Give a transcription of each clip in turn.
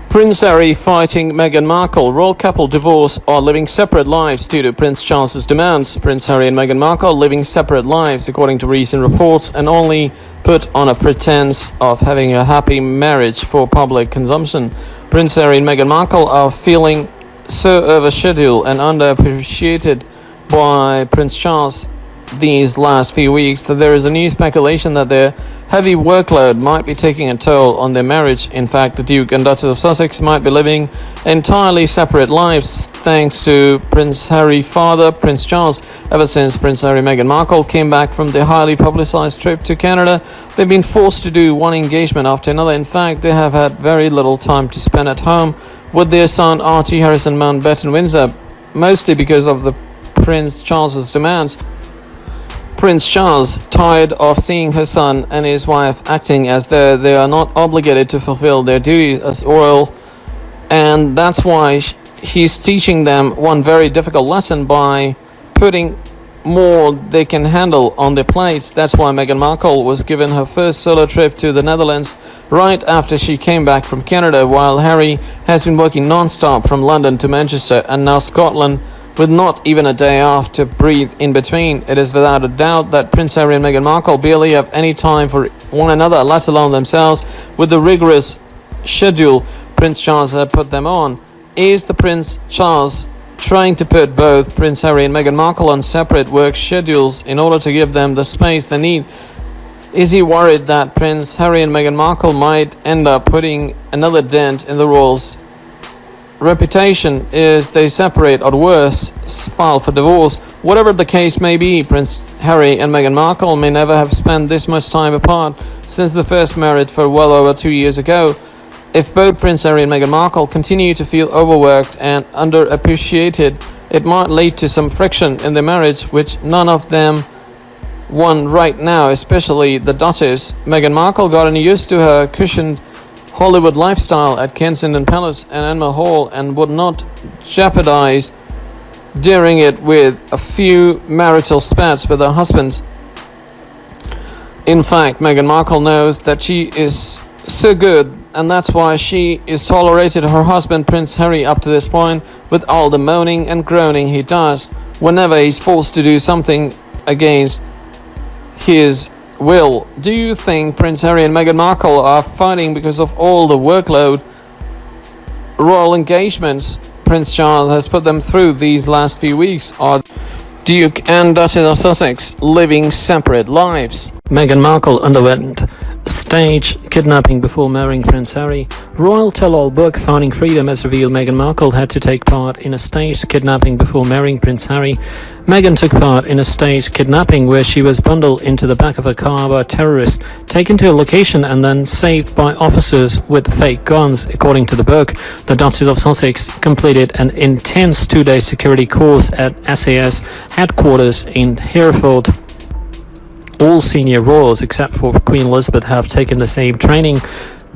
Prince Harry fighting Meghan Markle. Royal couple divorce or living separate lives due to Prince Charles's demands. Prince Harry and Meghan Markle living separate lives according to recent reports and only put on a pretense of having a happy marriage for public consumption. Prince Harry and Meghan Markle are feeling so overshadowed and underappreciated by Prince Charles these last few weeks that there is a new speculation that their heavy workload might be taking a toll on their marriage. In fact, the Duke and Duchess of Sussex might be living entirely separate lives thanks to Prince Harry's father, Prince Charles. Ever since Prince Harry and Meghan Markle came back from their highly publicized trip to Canada, they've been forced to do one engagement after another. In fact, they have had very little time to spend at home with their son Archie Harrison Mountbatten Windsor, mostly because of the Prince Charles's demands. Prince Charles, tired of seeing his son and his wife acting as though they are not obligated to fulfill their duties as royal, and that's why he's teaching them one very difficult lesson by putting more they can handle on their plates. That's why Meghan Markle was given her first solo trip to the Netherlands right after she came back from Canada, while Harry has been working non-stop from London to Manchester and now Scotland, with not even a day off to breathe in between. It is without a doubt that Prince Harry and Meghan Markle barely have any time for one another, let alone themselves, with the rigorous schedule Prince Charles had put them on. Is the Prince Charles trying to put both Prince Harry and Meghan Markle on separate work schedules in order to give them the space they need? Is he worried that Prince Harry and Meghan Markle might end up putting another dent in the royals' reputation is they separate or worse, file for divorce? Whatever the case may be, Prince Harry and Meghan Markle may never have spent this much time apart since the first marriage for well over 2 years ago. If both Prince Harry and Meghan Markle continue to feel overworked and underappreciated, it might lead to some friction in their marriage, which none of them want right now, especially the Duchess. Meghan Markle gotten used to her cushioned Hollywood lifestyle at Kensington Palace and Anmer Hall and would not jeopardize during it with a few marital spats with her husband. In fact, Meghan Markle knows that she is so good, and that's why she is tolerated her husband Prince Harry up to this point, with all the moaning and groaning he does whenever he's forced to do something against his will. Do you think Prince Harry and Meghan Markle are fighting because of all the workload, royal engagements Prince Charles has put them through these last few weeks? Or Duke and Duchess of Sussex living separate lives? Meghan Markle underwent stage kidnapping before marrying Prince Harry. Royal tell-all book Finding Freedom has revealed Meghan Markle had to take part in a staged kidnapping before marrying Prince Harry. Meghan took part in a staged kidnapping where she was bundled into the back of a car by terrorists, taken to a location and then saved by officers with fake guns. According to the book, the Duchess of Sussex completed an intense 2-day security course at SAS headquarters in Hereford. All senior royals except for Queen Elizabeth have taken the same training.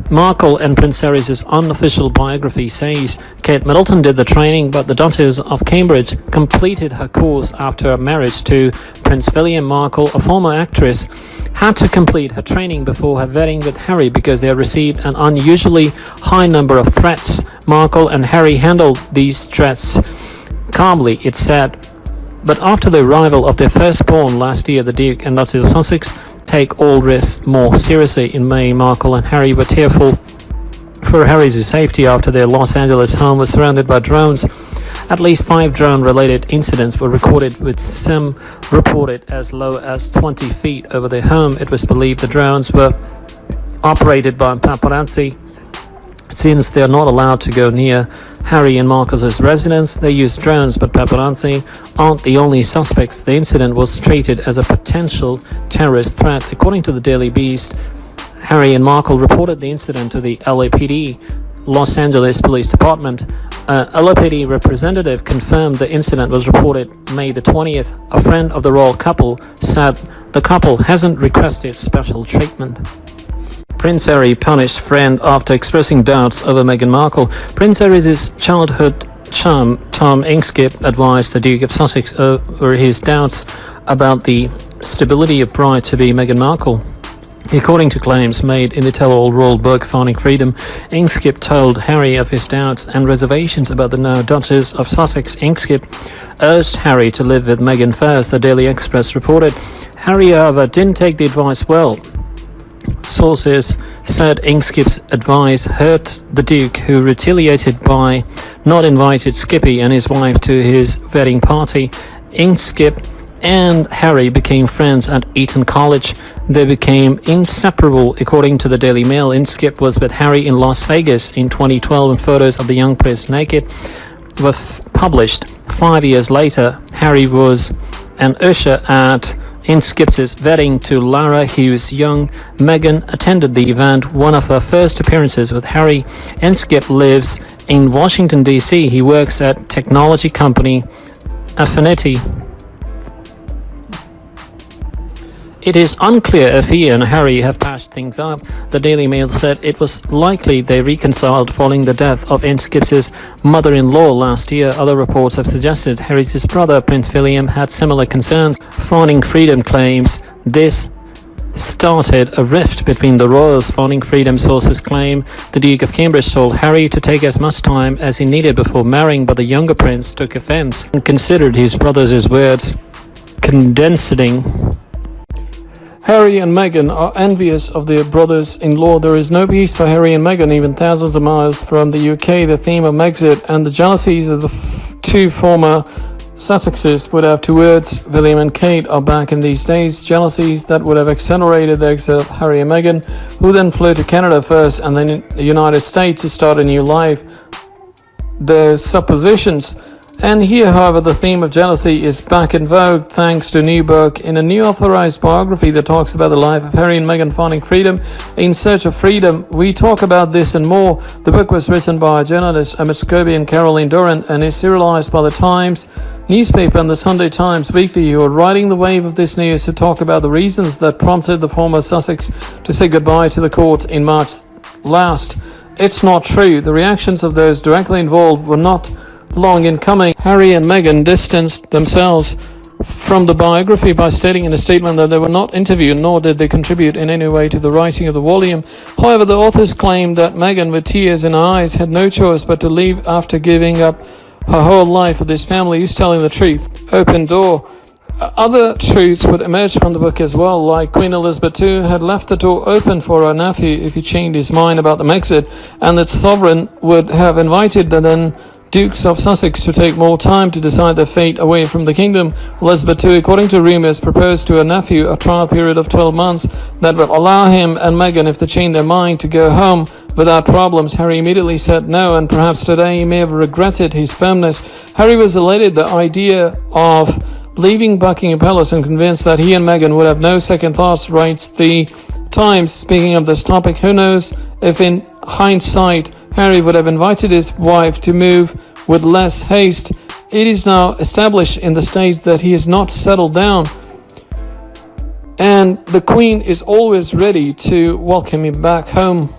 Markle and Prince Harry's unofficial biography says Kate Middleton did the training, but the Duchess of Cambridge completed her course after her marriage to Prince William. Markle, a former actress, had to complete her training before her wedding with Harry because they received an unusually high number of threats. Markle and Harry handled these threats calmly, it's said. But after the arrival of their firstborn last year, the Duke and Duchess of Sussex take all risks more seriously. In May, Markle and Harry were tearful for Harry's safety after their Los Angeles home was surrounded by drones. At least 5 drone-related incidents were recorded, with some reported as low as 20 feet over their home. It was believed the drones were operated by paparazzi. Since they are not allowed to go near Harry and Marcus's residence, they use drones, but paparazzi aren't the only suspects. The incident was treated as a potential terrorist threat. According to the Daily Beast, Harry and Markle reported the incident to the LAPD, Los Angeles Police Department. LAPD representative confirmed the incident was reported May the 20th. A friend of the royal couple said the couple hasn't requested special treatment. Prince Harry punished friend after expressing doubts over Meghan Markle. Prince Harry's childhood chum, Tom Inskip, advised the Duke of Sussex over his doubts about the stability of bride-to-be Meghan Markle. According to claims made in the tell-all rolled book Finding Freedom, Inskip told Harry of his doubts and reservations about the now Duchess of Sussex. Inskip urged Harry to live with Meghan first, the Daily Express reported. Harry, however, didn't take the advice well. Sources said Inskip's advice hurt the Duke, who retaliated by not inviting Skippy and his wife to his wedding party. Inskip and Harry became friends at Eton College. They became inseparable, according to the Daily Mail. Inskip was with Harry in Las Vegas in 2012, and photos of the young prince naked were published. 5 years later, Harry was an usher at Inskip's wedding to Lara Hughes Young. Meghan attended the event, one of her first appearances with Harry. Inskip lives in Washington, D.C. He works at technology company Affinity. It is unclear if he and Harry have patched things up. The Daily Mail said it was likely they reconciled following the death of Inskip's mother-in-law last year. Other reports have suggested Harry's brother, Prince William, had similar concerns. Finding Freedom claims this started a rift between the royals. Finding Freedom sources claim the Duke of Cambridge told Harry to take as much time as he needed before marrying, but the younger prince took offense and considered his brother's words condescending. Harry and Meghan are envious of their brothers-in-law. There is no peace for Harry and Meghan, even thousands of miles from the UK. The theme of Megxit and the jealousies of the two former Sussexes would have two words. William and Kate are back in these days. Jealousies that would have accelerated the exit of Harry and Meghan, who then flew to Canada first and then the United States to start a new life. The suppositions. And here, however, the theme of jealousy is back in vogue thanks to a new book in a new authorized biography that talks about the life of Harry and Meghan. Finding Freedom, In Search of Freedom. We talk about this and more. The book was written by journalists Emmett Scobie and Caroline Durant and is serialized by the Times newspaper and the Sunday Times Weekly, who are riding the wave of this news to talk about the reasons that prompted the former Sussex to say goodbye to the court in March last. It's not true. The reactions of those directly involved were not long in coming. Harry and Meghan distanced themselves from the biography by stating in a statement that they were not interviewed, nor did they contribute in any way to the writing of the volume. However, the authors claimed that Meghan, with tears in her eyes, had no choice but to leave after giving up her whole life for this family. Who's telling the truth? Open door. Other truths would emerge from the book as well, like Queen Elizabeth II had left the door open for her nephew if he changed his mind about the Brexit, and that sovereign would have invited the then Dukes of Sussex to take more time to decide their fate away from the kingdom. Elizabeth II, according to rumours, proposed to her nephew a trial period of 12 months that would allow him and Meghan, if they changed their mind, to go home without problems. Harry immediately said no, and perhaps today he may have regretted his firmness. Harry was elated the idea of leaving Buckingham Palace and convinced that he and Meghan would have no second thoughts, writes the Times. Speaking of this topic, who knows if in hindsight Harry would have invited his wife to move with less haste. It is now established in the States that he has not settled down, and the Queen is always ready to welcome him back home.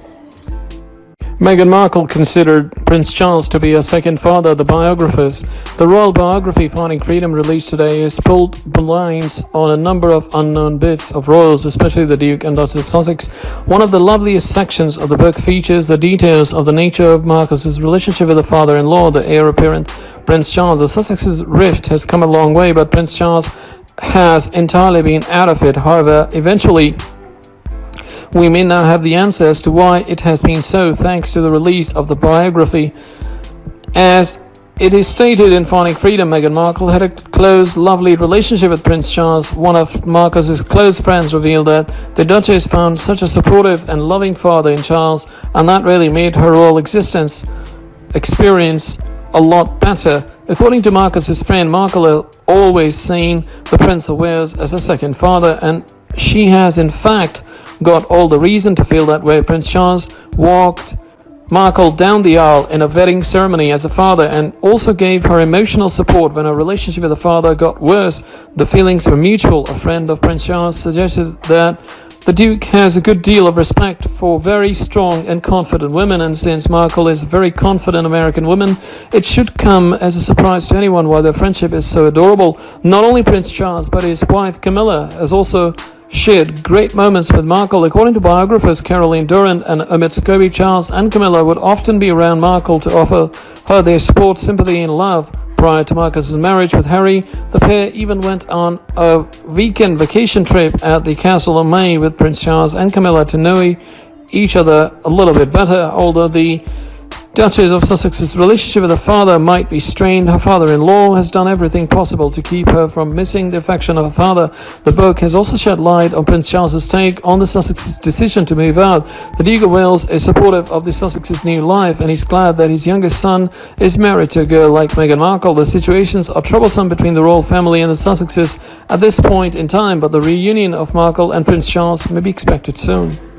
Meghan Markle considered Prince Charles to be her second father. The biographers. The royal biography Finding Freedom, released today, has pulled blinds on a number of unknown bits of royals, especially the Duke and Duchess of Sussex. One of the loveliest sections of the book features the details of the nature of Marcus's relationship with the father-in-law, the heir apparent Prince Charles. The Sussex's rift has come a long way, but Prince Charles has entirely been out of it. However, eventually we may now have the answer as to why it has been so, thanks to the release of the biography. As it is stated in Finding Freedom, Meghan Markle had a close, lovely relationship with Prince Charles. One of Marcus's close friends revealed that the Duchess found such a supportive and loving father in Charles, and that really made her royal experience a lot better. According to Marcus's friend, Markle always seen the Prince of Wales as a second father, and she has in fact got all the reason to feel that way. Prince Charles walked Markle down the aisle in a wedding ceremony as a father, and also gave her emotional support when her relationship with the father got worse. The feelings were mutual. A friend of Prince Charles suggested that the Duke has a good deal of respect for very strong and confident women, and since Markle is a very confident American woman, it should come as a surprise to anyone why their friendship is so adorable. Not only Prince Charles, but his wife Camilla has also shared great moments with Markle. According to biographers Caroline Durant and Amit Scobie, Charles and Camilla would often be around Markle to offer her their support, sympathy and love. Prior to Marcus's marriage with Harry, the pair even went on a weekend vacation trip at the Castle of May with Prince Charles and Camilla to know each other a little bit better. Although the Duchess of Sussex's relationship with her father might be strained, her father-in-law has done everything possible to keep her from missing the affection of her father. The book has also shed light on Prince Charles's take on the Sussex's decision to move out. The Duke of Wales is supportive of the Sussex's new life, and he's glad that his youngest son is married to a girl like Meghan Markle. The situations are troublesome between the royal family and the Sussexes at this point in time, but the reunion of Markle and Prince Charles may be expected soon.